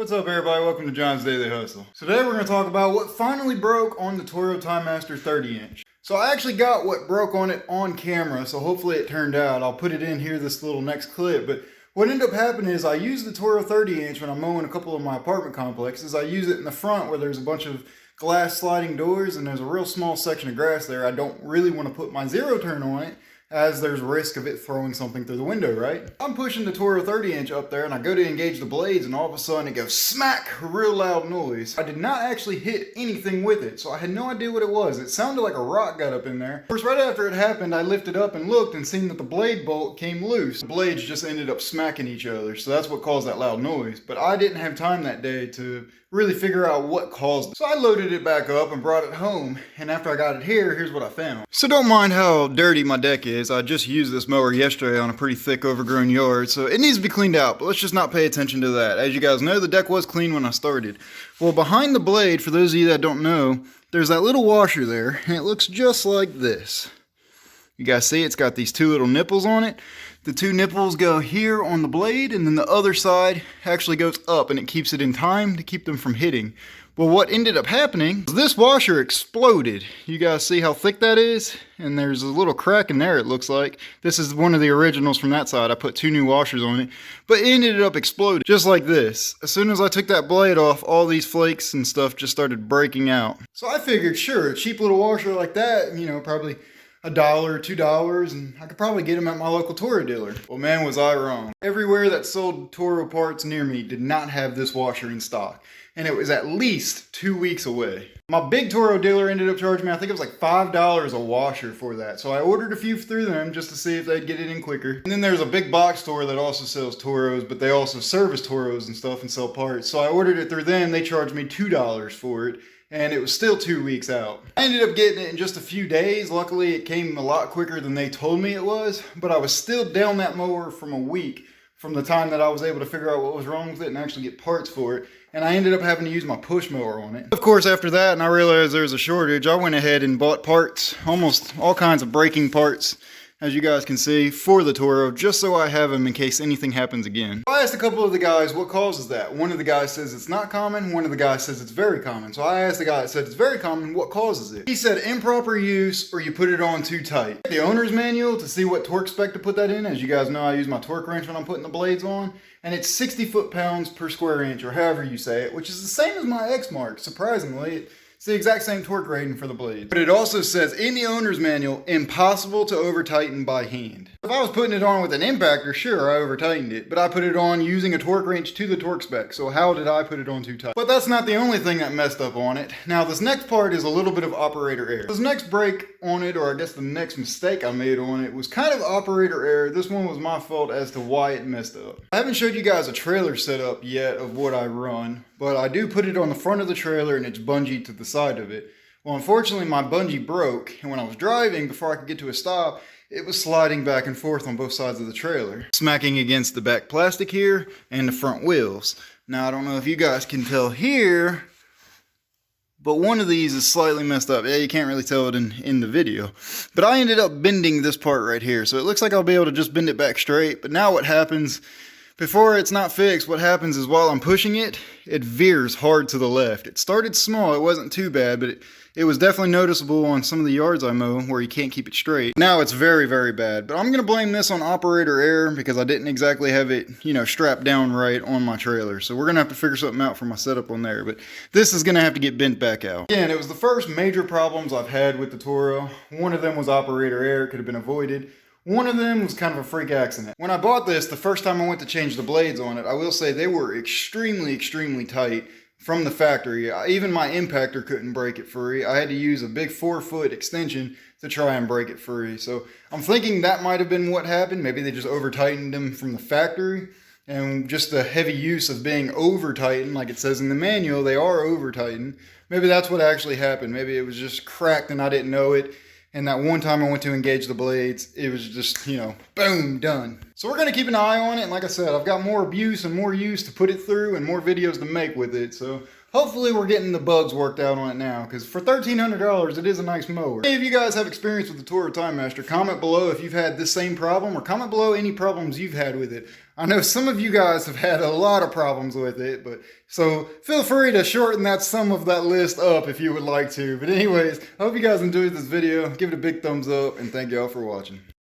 What's up everybody, welcome to John's Daily Hustle. Today we're going to talk about what finally broke on the Toro Timemaster 30-inch. So I actually got what broke on it on camera, so hopefully it turned out. I'll put it in here, this little next clip, but what ended up happening is I use the Toro 30-inch when I'm mowing a couple of my apartment complexes. I use it in the front where there's a bunch of glass sliding doors and there's a real small section of grass there. I don't really want to put my zero turn on it, as there's risk of it throwing something through the window, right? I'm pushing the Toro 30-inch up there and I go to engage the blades and all of a sudden it goes smack, a real loud noise. I did not actually hit anything with it, so I had no idea what it was. It sounded like a rock got up in there. Of course, right after it happened, I lifted up and looked and seen that the blade bolt came loose. The blades just ended up smacking each other, so that's what caused that loud noise. But I didn't have time that day to really figure out what caused it. So I loaded it back up and brought it home, and after I got it here, here's what I found. So don't mind how dirty my deck is. I just used this mower yesterday on a pretty thick overgrown yard, so it needs to be cleaned out, but let's just not pay attention to that. As you guys know, the deck was clean when I started. Well, behind the blade, for those of you that don't know, there's that little washer there, and it looks just like this. You guys see it's got these two little nipples on it. The two nipples go here on the blade, and then the other side actually goes up, and it keeps it in time to keep them from hitting. Well, what ended up happening is this washer exploded. You guys see how thick that is? And there's a little crack in there, it looks like. This is one of the originals from that side. I put two new washers on it, but it ended up exploding just like this. As soon as I took that blade off, all these flakes and stuff just started breaking out. So I figured, sure, a cheap little washer like that, you know, probably $1, $2, and I could probably get them at my local Toro dealer. Well, man, was I wrong. Everywhere that sold Toro parts near me did not have this washer in stock, and it was at least 2 weeks away. My big Toro dealer ended up charging me, I think it was like $5 a washer for that, so I ordered a few through them just to see if they'd get it in quicker. And then there's a big box store that also sells Toros, but they also service Toros and stuff and sell parts, so I ordered it through them. They charged me $2 for it, and it was still 2 weeks out. I ended up getting it in just a few days. Luckily, it came a lot quicker than they told me it was, but I was still down that mower from a week from the time that I was able to figure out what was wrong with it and actually get parts for it, and I ended up having to use my push mower on it. Of course, after that, and I realized there was a shortage, I went ahead and bought parts, almost all kinds of braking parts, as you guys can see, for the Toro, just so I have them in case anything happens again. I asked a couple of the guys what causes that. One of the guys says it's not common, one of the guys says it's very common. So I asked the guy that said it's very common, what causes it? He said improper use or you put it on too tight. The owner's manual to see what torque spec to put that in. As you guys know, I use my torque wrench when I'm putting the blades on, and it's 60 foot-pounds per square inch, or however you say it, which is the same as my X mark, surprisingly. It's the exact same torque rating for the blade. But it also says in the owner's manual, impossible to over tighten by hand. If I was putting it on with an impactor, sure, I over tightened it, but I put it on using a torque wrench to the torque spec, so how did I put it on too tight? But that's not the only thing that messed up on it. Now this next part is a little bit of operator error. This next break on it, or I guess the next mistake I made on it, was kind of operator error. This one was my fault as to why it messed up. I haven't showed you guys a trailer setup yet of what I run, but I do put it on the front of the trailer and it's bungeed to the side of it. Well, unfortunately my bungee broke, and when I was driving, before I could get to a stop, it was sliding back and forth on both sides of the trailer, smacking against the back plastic here and the front wheels. Now I don't know if you guys can tell here, but one of these is slightly messed up. Yeah, you can't really tell it in the video. But I ended up bending this part right here, so it looks like I'll be able to just bend it back straight. But now what happens, before it's not fixed, what happens is while I'm pushing it, it veers hard to the left. It started small, it wasn't too bad, but it was definitely noticeable on some of the yards I mow where you can't keep it straight. Now it's very, very bad, but I'm gonna blame this on operator error because I didn't exactly have it, you know, strapped down right on my trailer. So we're gonna have to figure something out for my setup on there, but this is gonna have to get bent back out. Again, it was the first major problems I've had with the Toro. One of them was operator error, could have been avoided. One of them was kind of a freak accident. When I bought this, the first time I went to change the blades on it, I will say they were extremely, extremely tight from the factory. Even my impactor couldn't break it free. I had to use a big 4-foot extension to try and break it free. So I'm thinking that might have been what happened. Maybe they just over tightened them from the factory, and just the heavy use of being over tightened, like it says in the manual, they are over tightened. Maybe that's what actually happened. Maybe it was just cracked and I didn't know it. And that one time I went to engage the blades, it was just, you know, boom, done. So we're going to keep an eye on it. And like I said, I've got more abuse and more use to put it through and more videos to make with it. So hopefully we're getting the bugs worked out on it now, because for $1,300, it is a nice mower. If any of you guys have experience with the Toro Timemaster, comment below if you've had this same problem, or comment below any problems you've had with it. I know some of you guys have had a lot of problems with it, but so feel free to shorten that some of that list up if you would like to. But anyways, I hope you guys enjoyed this video. Give it a big thumbs up, and thank y'all for watching.